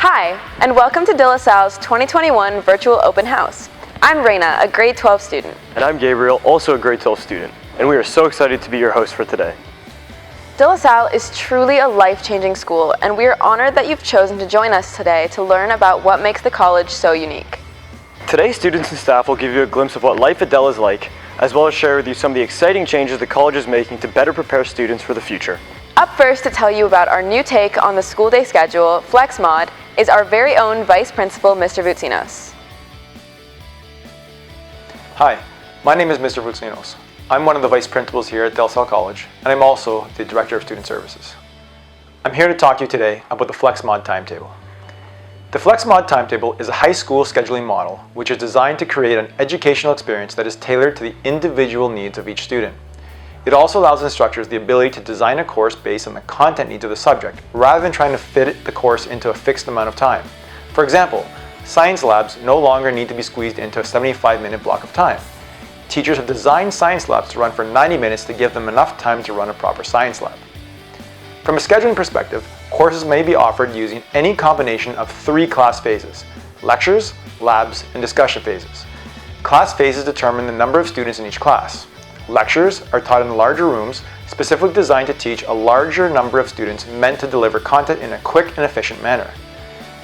Hi, and welcome to De La Salle's 2021 Virtual Open House. I'm Raina, a grade 12 student. And I'm Gabriel, also a grade 12 student, and we are so excited to be your host for today. De La Salle is truly a life-changing school, and we are honored that you've chosen to join us today to learn about what makes the college so unique. Today, students and staff will give you a glimpse of what life at Del is like, as well as share with you some of the exciting changes the college is making to better prepare students for the future. Up first to tell you about our new take on the school day schedule, FlexMod, is our very own Vice Principal, Mr. Vutsinos. Hi, my name is Mr. Vutsinos. I'm one of the Vice Principals here at Salle College, and I'm also the Director of Student Services. I'm here to talk to you today about the FlexMod timetable. The FlexMod timetable is a high school scheduling model which is designed to create an educational experience that is tailored to the individual needs of each student. It also allows instructors the ability to design a course based on the content needs of the subject, rather than trying to fit the course into a fixed amount of time. For example, science labs no longer need to be squeezed into a 75-minute block of time. Teachers have designed science labs to run for 90 minutes to give them enough time to run a proper science lab. From a scheduling perspective, courses may be offered using any combination of 3 class phases: lectures, labs, and discussion phases. Class phases determine the number of students in each class. Lectures are taught in larger rooms, specifically designed to teach a larger number of students, meant to deliver content in a quick and efficient manner.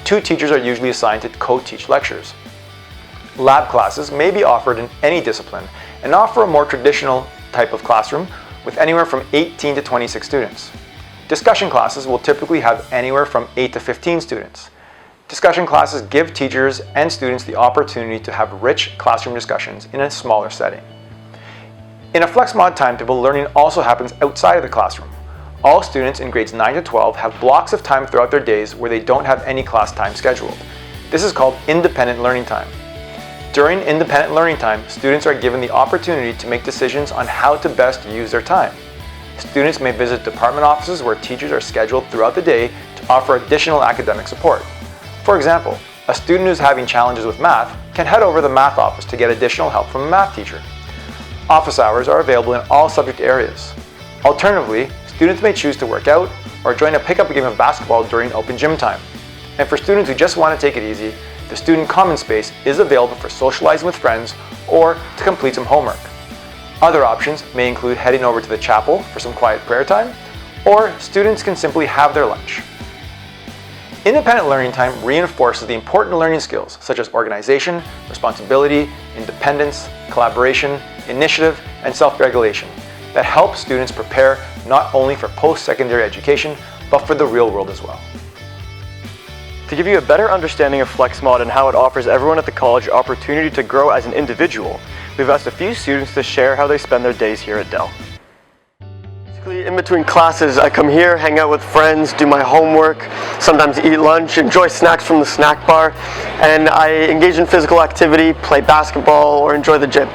2 teachers are usually assigned to co-teach lectures. Lab classes may be offered in any discipline and offer a more traditional type of classroom with anywhere from 18 to 26 students. Discussion classes will typically have anywhere from 8 to 15 students. Discussion classes give teachers and students the opportunity to have rich classroom discussions in a smaller setting. In a FlexMod timetable, learning also happens outside of the classroom. All students in grades 9 to 12 have blocks of time throughout their days where they don't have any class time scheduled. This is called independent learning time. During independent learning time, students are given the opportunity to make decisions on how to best use their time. Students may visit department offices where teachers are scheduled throughout the day to offer additional academic support. For example, a student who's having challenges with math can head over to the math office to get additional help from a math teacher. Office hours are available in all subject areas. Alternatively, students may choose to work out or join a pickup game of basketball during open gym time. And for students who just want to take it easy, the student common space is available for socializing with friends or to complete some homework. Other options may include heading over to the chapel for some quiet prayer time, or students can simply have their lunch. Independent learning time reinforces the important learning skills such as organization, responsibility, independence, collaboration, initiative, and self-regulation that help students prepare not only for post-secondary education, but for the real world as well. To give you a better understanding of FlexMod and how it offers everyone at the college opportunity to grow as an individual, we've asked a few students to share how they spend their days here at Del. In between classes, I come here, hang out with friends, do my homework, sometimes eat lunch, enjoy snacks from the snack bar, and I engage in physical activity, play basketball, or enjoy the gym.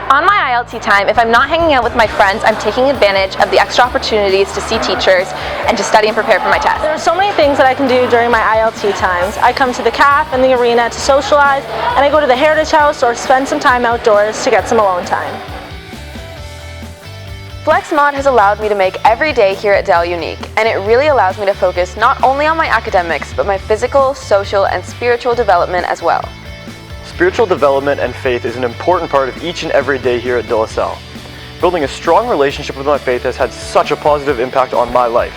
On my ILT time, if I'm not hanging out with my friends, I'm taking advantage of the extra opportunities to see teachers and to study and prepare for my test. There are so many things that I can do during my ILT times. I come to the caf and the arena to socialize, and I go to the Heritage House or spend some time outdoors to get some alone time. FlexMod has allowed me to make every day here at Del unique, and it really allows me to focus not only on my academics, but my physical, social, and spiritual development as well. Spiritual development and faith is an important part of each and every day here at De La Salle. Building a strong relationship with my faith has had such a positive impact on my life.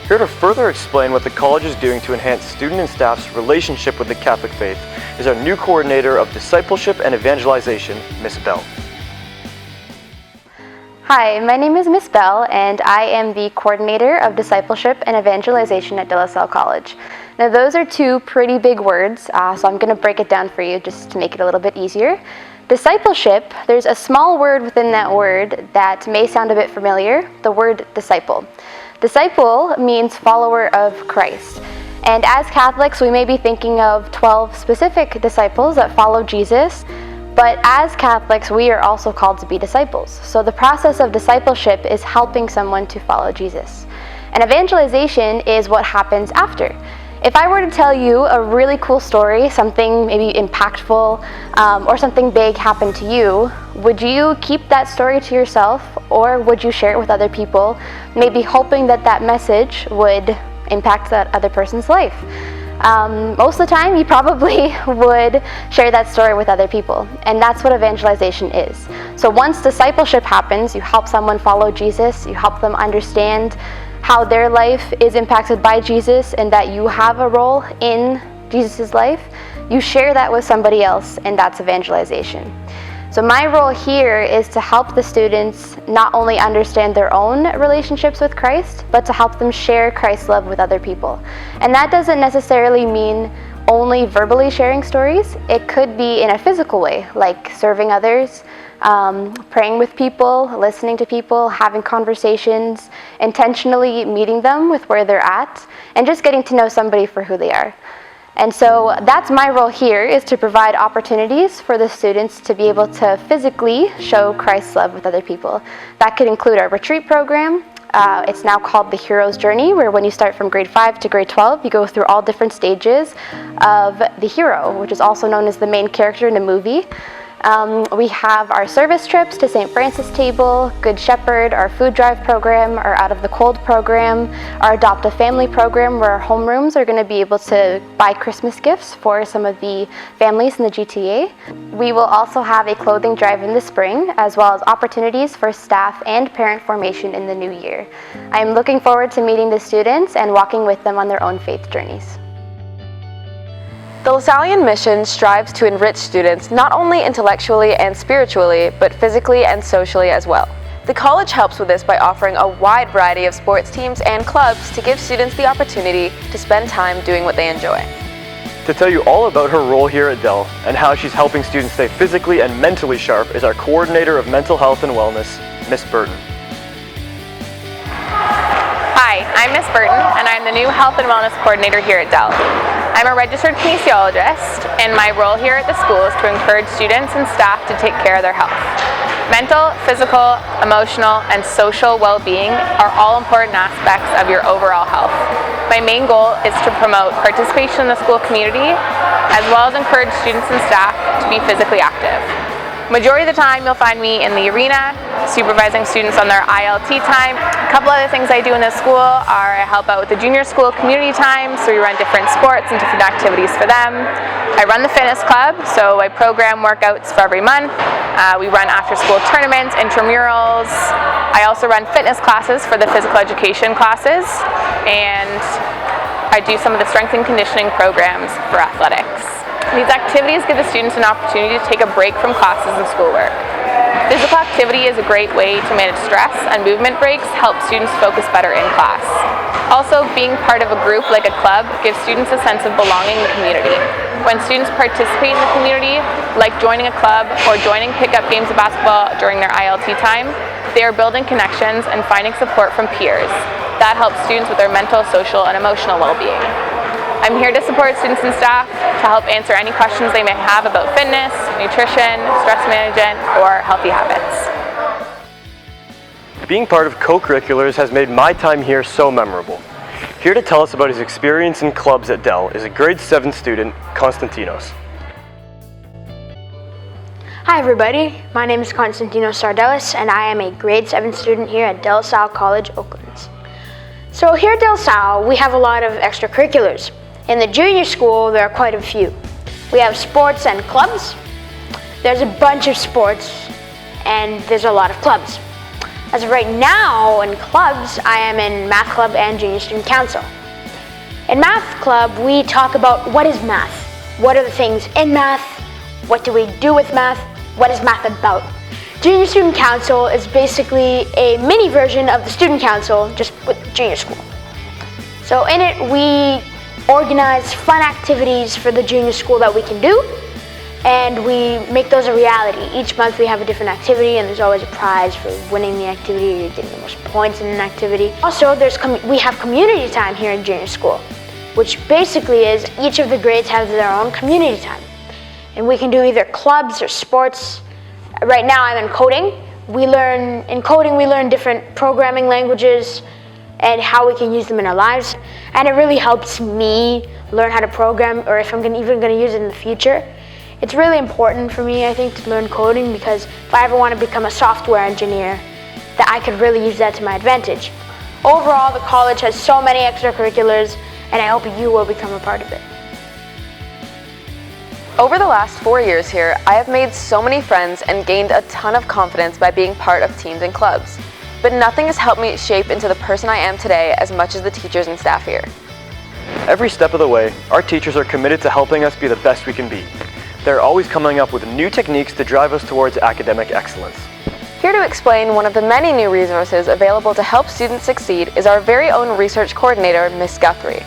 Here to further explain what the college is doing to enhance student and staff's relationship with the Catholic faith is our new coordinator of discipleship and evangelization, Miss Bell. Hi, my name is Miss Bell, and I am the coordinator of discipleship and evangelization at De La Salle College. Now those are 2 pretty big words, so I'm going to break it down for you just to make it a little bit easier. Discipleship, there's a small word within that word that may sound a bit familiar, the word disciple. Disciple means follower of Christ. And as Catholics, we may be thinking of 12 specific disciples that follow Jesus, but as Catholics, we are also called to be disciples. So the process of discipleship is helping someone to follow Jesus. And evangelization is what happens after. If I were to tell you a really cool story, something maybe impactful or something big happened to you, would you keep that story to yourself, or would you share it with other people, maybe hoping that that message would impact that other person's life? most of the time you probably would share that story with other people, and that's what evangelization is. So once discipleship happens, you help someone follow Jesus, you help them understand how their life is impacted by Jesus and that you have a role in Jesus' life. You share that with somebody else, and that's evangelization. So my role here is to help the students not only understand their own relationships with Christ, but to help them share Christ's love with other people. And that doesn't necessarily mean only verbally sharing stories. It could be in a physical way, like serving others, praying with people, listening to people, having conversations, intentionally meeting them with where they're at, and just getting to know somebody for who they are. And so that's my role here, is to provide opportunities for the students to be able to physically show Christ's love with other people. That could include our retreat program. It's now called the Hero's Journey, where when you start from grade 5 to grade 12, you go through all different stages of the hero, which is also known as the main character in the movie. We have our service trips to St. Francis Table, Good Shepherd, our food drive program, our Out of the Cold program, our Adopt a Family program, where our homerooms are going to be able to buy Christmas gifts for some of the families in the GTA. We will also have a clothing drive in the spring, as well as opportunities for staff and parent formation in the new year. I am looking forward to meeting the students and walking with them on their own faith journeys. The LaSallian mission strives to enrich students not only intellectually and spiritually, but physically and socially as well. The college helps with this by offering a wide variety of sports teams and clubs to give students the opportunity to spend time doing what they enjoy. To tell you all about her role here at Dell and how she's helping students stay physically and mentally sharp is our coordinator of mental health and wellness, Miss Burton. Hi, I'm Miss Burton, and I'm the new Health and Wellness Coordinator here at Dell. I'm a registered kinesiologist, and my role here at the school is to encourage students and staff to take care of their health. Mental, physical, emotional, and social well-being are all important aspects of your overall health. My main goal is to promote participation in the school community, as well as encourage students and staff to be physically active. Majority of the time you'll find me in the arena, supervising students on their ILT time. A couple other things I do in the school are I help out with the junior school community time, so we run different sports and different activities for them. I run the fitness club, so I program workouts for every month. We run after school tournaments, intramurals. I also run fitness classes for the physical education classes, and I do some of the strength and conditioning programs for athletics. These activities give the students an opportunity to take a break from classes and schoolwork. Physical activity is a great way to manage stress, and movement breaks help students focus better in class. Also, being part of a group like a club gives students a sense of belonging in the community. When students participate in the community, like joining a club or joining pickup games of basketball during their ILT time, they are building connections and finding support from peers. That helps students with their mental, social, and emotional well-being. I'm here to support students and staff to help answer any questions they may have about fitness, nutrition, stress management, or healthy habits. Being part of co-curriculars has made my time here so memorable. Here to tell us about his experience in clubs at Dell is a grade 7 student, Konstantinos. Hi everybody, my name is Konstantinos Sardelis, and I am a grade 7 student here at Salle College, Oakland. So here at Salle, we have a lot of extracurriculars. In the junior school, there are quite a few. We have sports and clubs. There's a bunch of sports, and there's a lot of clubs. As of right now, in clubs, I am in math club and junior student council. In math club, we talk about what is math, what are the things in math, what do we do with math, what is math about. Junior student council is basically a mini version of the student council, just with junior school. So in it, we organize fun activities for the junior school that we can do, and we make those a reality. Each month we have a different activity, and there's always a prize for winning the activity or getting the most points in an activity. Also, we have community time here in junior school, which basically is each of the grades have their own community time. And we can do either clubs or sports. Right now I'm in coding. In coding we learn different programming languages and how we can use them in our lives. And it really helps me learn how to program, or if I'm even going to use it in the future. It's really important for me, I think, to learn coding, because if I ever want to become a software engineer, that I could really use that to my advantage. Overall, the college has so many extracurriculars, and I hope you will become a part of it. Over the last 4 years here, I have made so many friends and gained a ton of confidence by being part of teams and clubs. But nothing has helped me shape into the person I am today as much as the teachers and staff here. Every step of the way, our teachers are committed to helping us be the best we can be. They're always coming up with new techniques to drive us towards academic excellence. Here to explain one of the many new resources available to help students succeed is our very own research coordinator, Ms. Guthrie.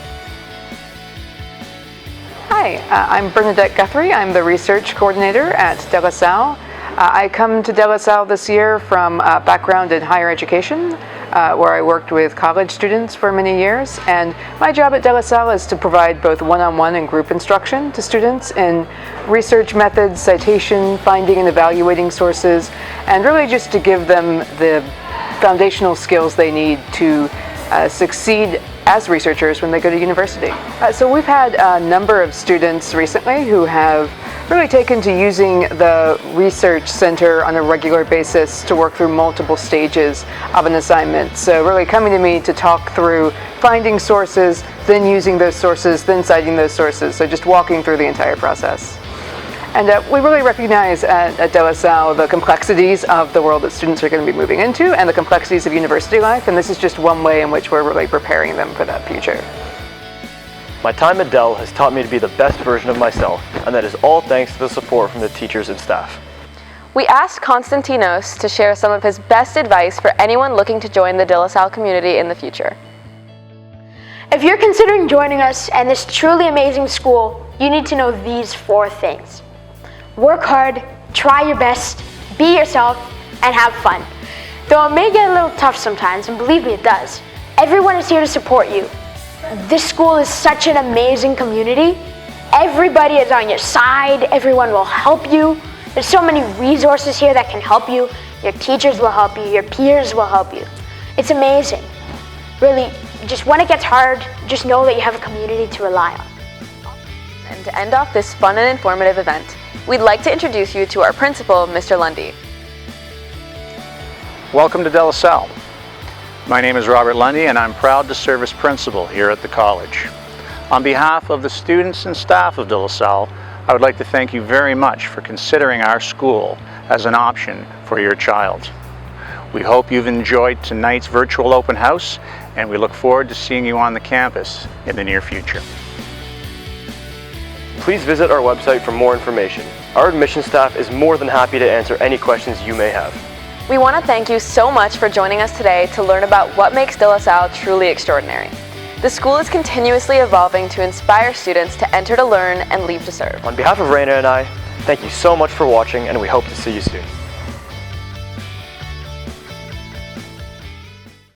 Hi, I'm Bernadette Guthrie. I'm the research coordinator at De La Salle. I come to De La Salle this year from a background in higher education, where I worked with college students for many years. And my job at De La Salle is to provide both one-on-one and group instruction to students in research methods, citation, finding and evaluating sources, and really just to give them the foundational skills they need to succeed as researchers when they go to university. So we've had a number of students recently who have really taken to using the research center on a regular basis to work through multiple stages of an assignment. So really coming to me to talk through finding sources, then using those sources, then citing those sources. So just walking through the entire process. And we really recognize at De La Salle the complexities of the world that students are going to be moving into and the complexities of university life, and this is just one way in which we're really preparing them for that future. My time at Dell has taught me to be the best version of myself, and that is all thanks to the support from the teachers and staff. We asked Konstantinos to share some of his best advice for anyone looking to join the De La Salle community in the future. If you're considering joining us and this truly amazing school, you need to know these 4 things. Work hard, try your best, be yourself, and have fun. Though it may get a little tough sometimes, and believe me, it does. Everyone is here to support you. This school is such an amazing community. Everybody is on your side, everyone will help you. There's so many resources here that can help you. Your teachers will help you, your peers will help you. It's amazing. Really, just when it gets hard, just know that you have a community to rely on. And to end off this fun and informative event, we'd like to introduce you to our principal, Mr. Lundy. Welcome to De La Salle. My name is Robert Lundy and I'm proud to serve as principal here at the college. On behalf of the students and staff of De La Salle, I would like to thank you very much for considering our school as an option for your child. We hope you've enjoyed tonight's virtual open house and we look forward to seeing you on the campus in the near future. Please visit our website for more information. Our admissions staff is more than happy to answer any questions you may have. We want to thank you so much for joining us today to learn about what makes De La Salle truly extraordinary. The school is continuously evolving to inspire students to enter to learn and leave to serve. On behalf of Raina and I, thank you so much for watching and we hope to see you soon.